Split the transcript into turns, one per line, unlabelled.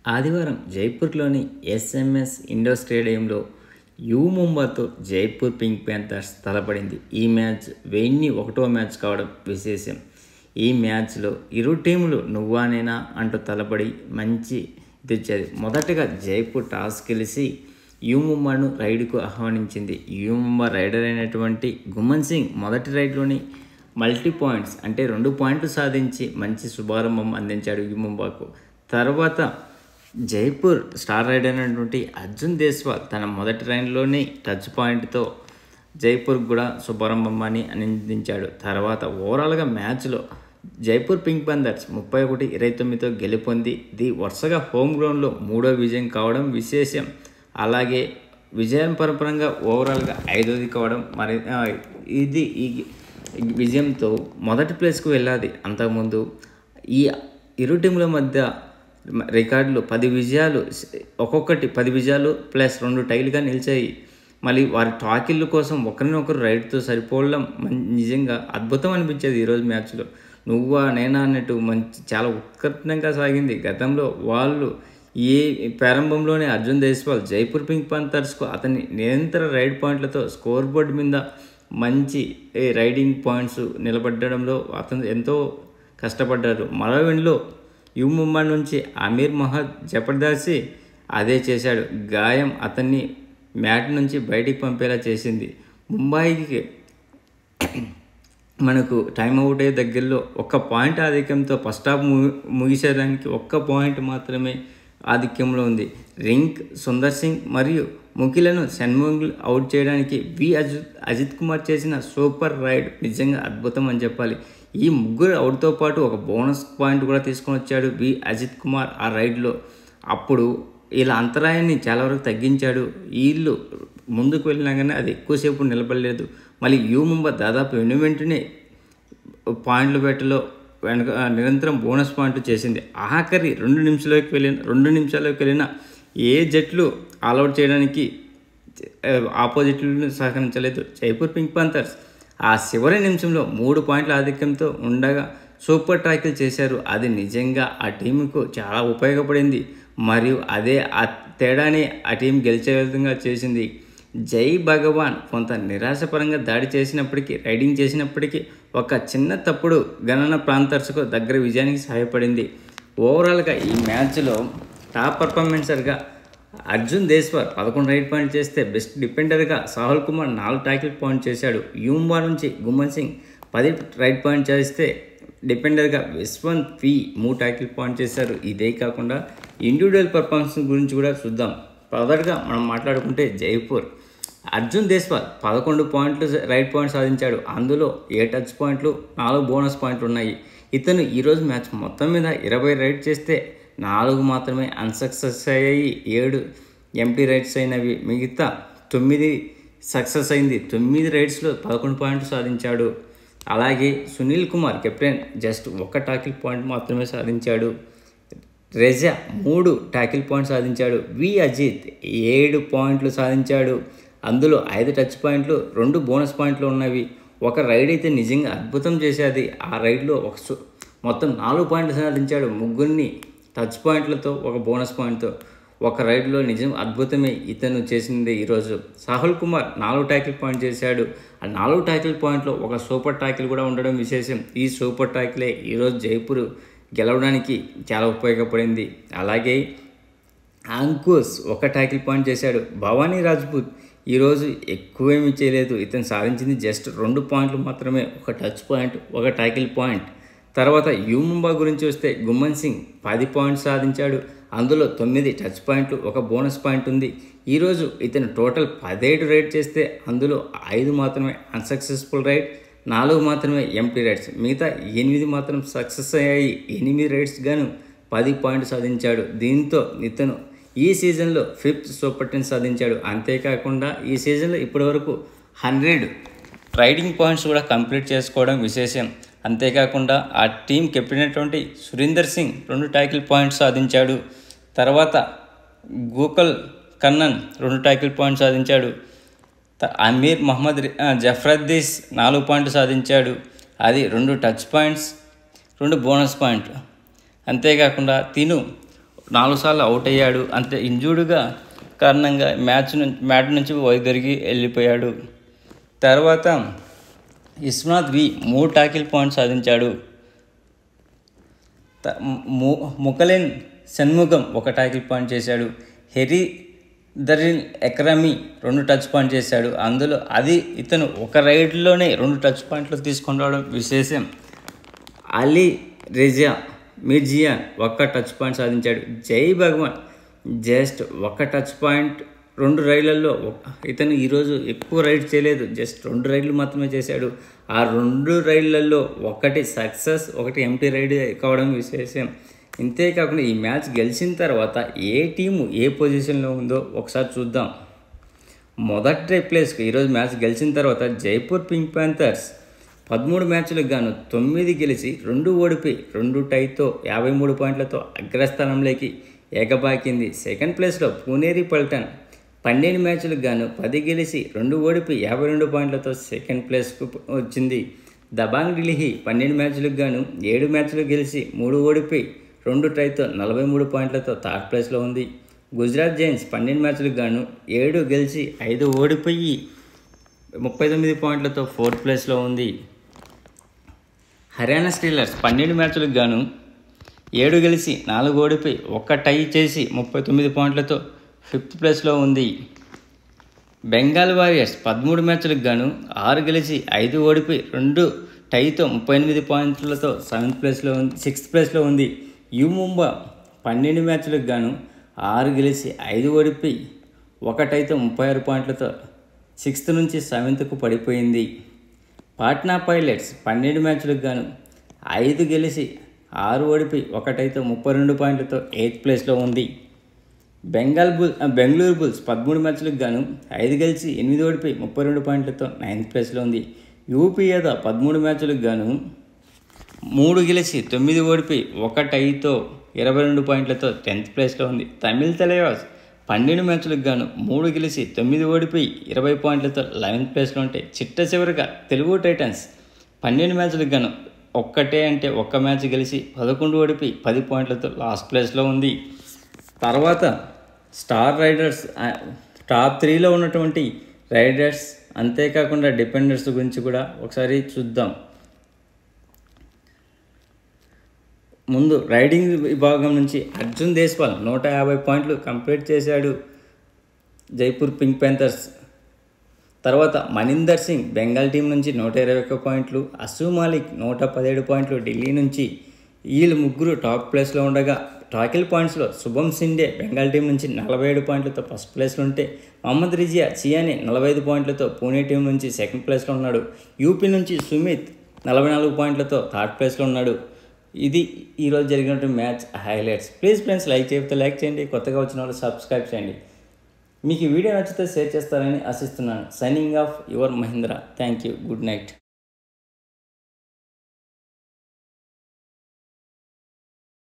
ఆదివారం జైపూర్లోని SMS indoor స్టేడియంలో you ముంబాతో Jaipur pink Panthers తలపడింది. ఈ మ్యాచ్ 1001వ మ్యాచ్ కావడం విశేషం. ఈ మ్యాచ్లో ఇరు టీములు నువ్వా నేనా అంటూ తలపడి మంచి తెచ్చేది. మొదటగా జైపూర్ టాస్ గెలిచి యు ముంబాను రైడ్కు ఆహ్వానించింది. యు ముంబా రైడర్ అయినటువంటి గుమన్ సింగ్ మొదటి రైడ్లోని మల్టీ పాయింట్స్ అంటే 2 పాయింట్లు సాధించి మంచి శుభారంభం అందించాడు యు ముంబాకు. తర్వాత జైపూర్ స్టార్ రైడర్ అయినటువంటి అర్జున్ దేశ్వాల్ తన మొదటి రైడ్లోని టచ్ పాయింట్తో జైపూర్ కూడా శుభారంభాన్ని అందించాడు. తర్వాత ఓవరాల్గా మ్యాచ్లో జైపూర్ పింక్ ప్యాంథర్స్ 31-29తో గెలుపొంది వరుసగా హోమ్ గ్రౌండ్లో 3వ విజయం కావడం విశేషం. అలాగే విజయం పరంపరంగా ఓవరాల్గా 5వది కావడం ఇది ఈ విజయంతో మొదటి ప్లేస్కు వెళ్ళాది. అంతకుముందు ఈ ఇరు టీముల మధ్య రికార్డులు 10 విజయాలు, ఒక్కొక్కటి 10 విజయాలు ప్లస్ 2 టైలుగా నిలిచాయి. మళ్ళీ వారి టాకిళ్ళ కోసం ఒకరినొకరు రైడ్తో సరిపోవడం నిజంగా అద్భుతం అనిపించేది. ఈరోజు మ్యాచ్లో నువ్వా నేనా అన్నట్టు చాలా ఉత్కంఠంగా సాగింది. గతంలో వాళ్ళు ఈ ప్రారంభంలోనే అర్జున్ దేశ్వాల్ జైపూర్ పింక్ ప్యాంథర్స్కు అతని నిరంతర రైడ్ పాయింట్లతో స్కోర్ బోర్డు మీద మంచి రైడింగ్ పాయింట్స్ నిలబడడంలో అతను ఎంతో కష్టపడ్డారు. మరో ఎండ్లో యు ముంబై నుంచి అమీర్ మహద్ జబర్దస్తి అదే చేశాడు. గాయం అతన్ని మ్యాట్ నుంచి బయటికి పంపేలా చేసింది. ముంబైకి మనకు టైం అవుట్ అయ్యే దగ్గరలో 1 పాయింట్ ఆధిక్యంతో ఫస్ట్ హాఫ్ ముగిసేదానికి 1 పాయింట్ మాత్రమే ఆధిక్యంలో ఉంది. రింక్, సుందర్ సింగ్ మరియు ముఖిలను షణ్ముగల్ అవుట్ చేయడానికి అజిత్ కుమార్ చేసిన సూపర్ రైడ్ నిజంగా అద్భుతం అని చెప్పాలి. ఈ ముగ్గురు అవుట్తో పాటు ఒక బోనస్ పాయింట్ కూడా తీసుకొని వచ్చాడు అజిత్ కుమార్ ఆ రైడ్లో. అప్పుడు వీళ్ళ అంతరాయాన్ని చాలా వరకు తగ్గించాడు. వీళ్ళు ముందుకు వెళ్ళినా కానీ అది ఎక్కువసేపు నిలబడలేదు. మళ్ళీ యు ముంబై దాదాపు వెంటనే పాయింట్ల బెట్టలో నిరంతరం బోనస్ పాయింట్లు చేసింది. ఆఖరి 2 నిమిషాల్లోకి వెళ్ళిన ఏ జట్లు ఆల్అవుట్ చేయడానికి ఆపోజిట్లు సహకరించలేదు. జైపూర్ పింక్ ప్యాంథర్స్ ఆ చివరి నిమిషంలో 3 పాయింట్ల ఆధిక్యంతో ఉండగా సూపర్ టాకిల్ చేశారు. అది నిజంగా ఆ టీంకు చాలా ఉపయోగపడింది. మరియు అదే ఆ తేడాని ఆ టీం గెలిచే విధంగా చేసింది. జై భగవాన్ కొంత నిరాశపరంగా దాడి చేసినప్పటికీ, రైడింగ్ చేసినప్పటికీ ఒక చిన్న తప్పుడు గణన ప్యాంథర్స్కు దగ్గర విజయానికి సహాయపడింది. ఓవరాల్గా ఈ మ్యాచ్లో టాప్ పర్ఫార్మెన్సర్గా అర్జున్ దేశ్వాల్ 11 రైడ్ పాయింట్ చేస్తే బెస్ట్ డిఫెండర్గా సాహుల్ కుమార్ 4 టాకిల్ పాయింట్ చేశాడు. యు ముంబా నుంచి గుమన్ సింగ్ 10 రైడ్ పాయింట్ చేస్తే డిఫెండర్గా యశ్వంత్ పి 3 టాకిల్ పాయింట్ చేశారు. ఇదే కాకుండా ఇండివిజువల్ పర్ఫార్మెన్స్ గురించి కూడా చూద్దాం. మొదటగా మనం మాట్లాడుకుంటే జైపూర్ అర్జున్ దేశ్వాల్ 11 పాయింట్లు రైడ్ పాయింట్ సాధించాడు. అందులో 7 టచ్ పాయింట్లు, 4 బోనస్ పాయింట్లు ఉన్నాయి. ఇతను ఈరోజు మ్యాచ్ మొత్తం మీద 20 రైడ్ చేస్తే 4 మాత్రమే అన్సక్సెస్ అయ్యాయి. 7 ఎంటీ రైడ్స్ అయినవి, మిగతా 9 సక్సెస్ అయింది. 9 రైడ్స్లో 11 పాయింట్లు సాధించాడు. అలాగే Sunil Kumar captain just 1 tackle point మాత్రమే సాధించాడు. రెజా 3 టాకిల్ పాయింట్ సాధించాడు. అజిత్ 7 పాయింట్లు సాధించాడు. అందులో 5 టచ్ పాయింట్లు, 2 బోనస్ పాయింట్లు ఉన్నవి. ఒక రైడ్ అయితే నిజంగా అద్భుతం చేసేది. ఆ రైడ్లో మొత్తం 4 పాయింట్లు సాధించాడు. 3 టచ్ పాయింట్లతో, 1 బోనస్ పాయింట్తో. ఒక రైడ్లో నిజం అద్భుతమే ఇతను చేసింది. ఈరోజు సాహుల్ కుమార్ 4 టాకిల్ పాయింట్ చేశాడు. ఆ 4 టాకిల్ పాయింట్లో 1 సూపర్ టాకిల్ కూడా ఉండడం విశేషం. ఈ సూపర్ టాకిలే ఈరోజు జైపూర్ గెలవడానికి చాలా ఉపయోగపడింది. అలాగే అంకుష్ 1 టాకిల్ పాయింట్ చేశాడు. భవానీ రాజ్పూత్ ఈరోజు ఎక్కువేమీ చేయలేదు. ఇతను సాధించింది జస్ట్ 2 పాయింట్లు మాత్రమే, 1 టచ్ పాయింట్, 1 టాకిల్ పాయింట్. తర్వాత యు ముంబై గురించి వస్తే గుమన్ సింగ్ 10 పాయింట్స్ సాధించాడు. అందులో 9 టచ్ పాయింట్లు, 1 బోనస్ పాయింట్ ఉంది. ఈరోజు ఇతను టోటల్ 17 రైడ్ చేస్తే అందులో 5 మాత్రమే అన్సక్సెస్ఫుల్ రైడ్, 4 మాత్రమే ఎంటీ రైడ్స్, మిగతా 8 మాత్రం సక్సెస్ అయ్యాయి. 8 రైడ్స్ గాను 10 పాయింట్లు సాధించాడు. దీంతో ఇతను ఈ సీజన్లో 5th సూపర్ 10 సాధించాడు. అంతేకాకుండా ఈ సీజన్లో ఇప్పటివరకు 100 రైడింగ్ పాయింట్స్ కూడా కంప్లీట్ చేసుకోవడం విశేషం. అంతేకాకుండా ఆ టీం కెప్టెన్ అయినటువంటి సురీందర్ సింగ్ 2 టాకిల్ పాయింట్స్ సాధించాడు. తర్వాత గోకుల్ కన్నన్ 2 టాకిల్ పాయింట్స్ సాధించాడు. అమీర్ మహమ్మద్ జఫ్రద్దీస్ 4 పాయింట్లు సాధించాడు. అది 2 టచ్ పాయింట్స్, 2 బోనస్ పాయింట్లు. అంతేకాకుండా తిను 4 సార్లు అవుట్ అయ్యాడు. అంతే ఇంజూర్డ్గా కారణంగా మ్యాచ్ నుంచి వైదొలిగి వెళ్ళిపోయాడు. తర్వాత విశ్వనాథ్ వి 3 టాకిల్ పాయింట్స్ సాధించాడు. ముకలెన్ షణ్ముగం 1 టాకిల్ పాయింట్ చేశాడు. హెరీ దరిన్ ఎక్రమీ 2 టచ్ పాయింట్ చేశాడు. అందులో ఇతను ఒక రైడ్లోనే 2 టచ్ పాయింట్లు తీసుకొని రావడం విశేషం. అలీ రెజా మిర్జియా 1 టచ్ పాయింట్ సాధించాడు. జై భగవాన్ జస్ట్ 1 టచ్ పాయింట్ 2 రైళ్లలో. ఇతను ఈరోజు ఎక్కువ రైడ్ చేయలేదు, జస్ట్ 2 రైడ్లు మాత్రమే చేశాడు. ఆ 2 రైళ్లలో 1 సక్సెస్, 1 ఎంటీ రైడ్ కావడం విశేషం. ఇంతేకాకుండా ఈ మ్యాచ్ గెలిచిన తర్వాత ఏ టీము ఏ పొజిషన్లో ఉందో ఒకసారి చూద్దాం. మొదటి ప్లేస్కి ఈరోజు మ్యాచ్ గెలిచిన తర్వాత జైపూర్ పింక్ ప్యాంథర్స్ 13 మ్యాచ్లకు గాను 9 గెలిచి 2 ఓడిపోయి 2 టైతో 53 పాయింట్లతో అగ్రస్థానంలోకి ఎగబాకింది. సెకండ్ ప్లేస్లో పునేరి పల్టన్ 12 మ్యాచ్లకు గాను 10 గెలిచి 2 ఓడిపోయి 52 పాయింట్లతో సెకండ్ ప్లేస్కు వచ్చింది. దబాంగ్ ఢిల్లీ 12 మ్యాచ్లకు గాను 7 మ్యాచ్లు గెలిచి 3 ఓడిపోయి 2 టైతో 43 పాయింట్లతో థర్డ్ ప్లేస్లో ఉంది. గుజరాత్ జైన్స్ 12 మ్యాచ్లకు గాను 7 గెలిచి 5 ఓడిపోయి 39 పాయింట్లతో ఫోర్త్ ప్లేస్లో ఉంది. హర్యానా స్టీలర్స్ 12 మ్యాచ్లకు గాను 7 గెలిచి 4 ఓడిపోయి 1 టై చేసి 39 పాయింట్లతో ఫిఫ్త్ ప్లేస్లో ఉంది. బెంగాల్ వారియర్స్ 13 మ్యాచ్లకు గాను 6 గెలిచి 5 ఓడిపోయి 2 టైతో 38 పాయింట్లతో సిక్స్త్ ప్లేస్లో ఉంది. యు ముంబా 12 మ్యాచ్లకు గాను 6 గెలిచి 5 ఓడిపోయి 1 టైతో 36 పాయింట్లతో 6th నుంచి 7th పడిపోయింది. పాట్నా పైలట్స్ 12 మ్యాచ్లకు గాను 5 గెలిచి 6 ఓడిపోయి 1 టైతో 32 పాయింట్లతో 8th ప్లేస్లో ఉంది. బెంగళూరు బుల్స్ 13 మ్యాచ్లకు గాను 5 గెలిచి 8 ఓడిపోయి 32 పాయింట్లతో 9th ప్లేస్లో ఉంది. యూపీ యాదవ్ 13 మ్యాచ్లకు గాను 3 గెలిచి 9 ఓడిపోయి 1 టైతో 22 పాయింట్లతో 10th ప్లేస్లో ఉంది. తమిళ్ తలైవాస్ 12 మ్యాచ్లకు గాను 3 గెలిచి 9 ఓడిపోయి 20 పాయింట్లతో 11th ప్లేస్లో ఉంటాయి. చిట్ట చివరిగా తెలుగు టైటన్స్ 12 మ్యాచ్లకు గాను 1 మ్యాచ్ గెలిచి 11 ఓడిపోయి 10 పాయింట్లతో లాస్ట్ ప్లేస్లో ఉంది. తర్వాత స్టార్ రైడర్స్ టాప్ 3లో ఉన్నటువంటి రైడర్స్ అంతేకాకుండా డిపెండర్స్ గురించి కూడా ఒకసారి చూద్దాం. ముందు రైడింగ్ విభాగం నుంచి అర్జున్ దేశ్వాల్ 150 పాయింట్లు కంప్లీట్ చేశాడు జైపూర్ పింక్ ప్యాంథర్స్. తర్వాత మనిందర్ సింగ్ బెంగాల్ టీం నుంచి 121 పాయింట్లు, అసు మాలిక్ 117 పాయింట్లు ఢిల్లీ నుంచి. వీళ్ళు ముగ్గురు టాప్ ప్లేస్లో ఉండగా టాకిల్ పాయింట్స్లో శుభం సిండే బెంగాల్ టీం నుంచి 47 పాయింట్లతో ఫస్ట్ ప్లేస్లో ఉంటే, మహమ్మద్ రిజియా చియాని 45 పాయింట్లతో పూణే టీం నుంచి సెకండ్ ప్లేస్లో ఉన్నాడు. యూపీ నుంచి సుమిత్ 44 పాయింట్లతో థర్డ్ ప్లేస్లో ఉన్నాడు. ఇది ఈరోజు జరిగినటువంటి match highlights. Please friends like చేయండి, కొత్తగా వచ్చిన వాళ్ళు సబ్స్క్రైబ్ చేయండి. మీకు ఈ వీడియో నచ్చితే షేర్ చేస్తారని ఆశిస్తున్నాను. Signing off your Mahendra. Thank you. Good night.